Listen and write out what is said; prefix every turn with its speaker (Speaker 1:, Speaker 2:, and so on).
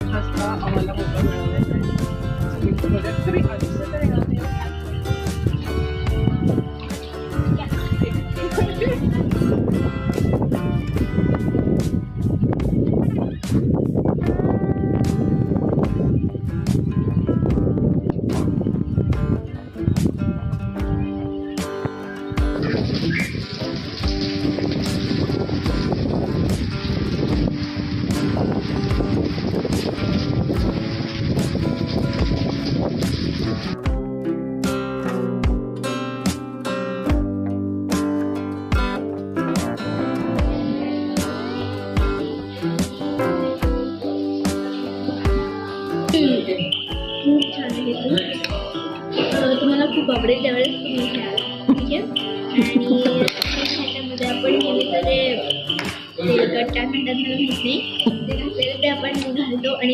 Speaker 1: नाश्ता आम्हाला मोठा मिळालेला आहे. तरी आधीचं तरी
Speaker 2: खूप छान आहे तुम्हाला खूप आवडेल त्यावेळेस तुम्ही घ्या. ठीक आहे. आणि ह्याच्यामध्ये आपण नेहमी तर तेलकट काय म्हणतात मला माहित नाही ते घातलेलं ते आपण घालतो आणि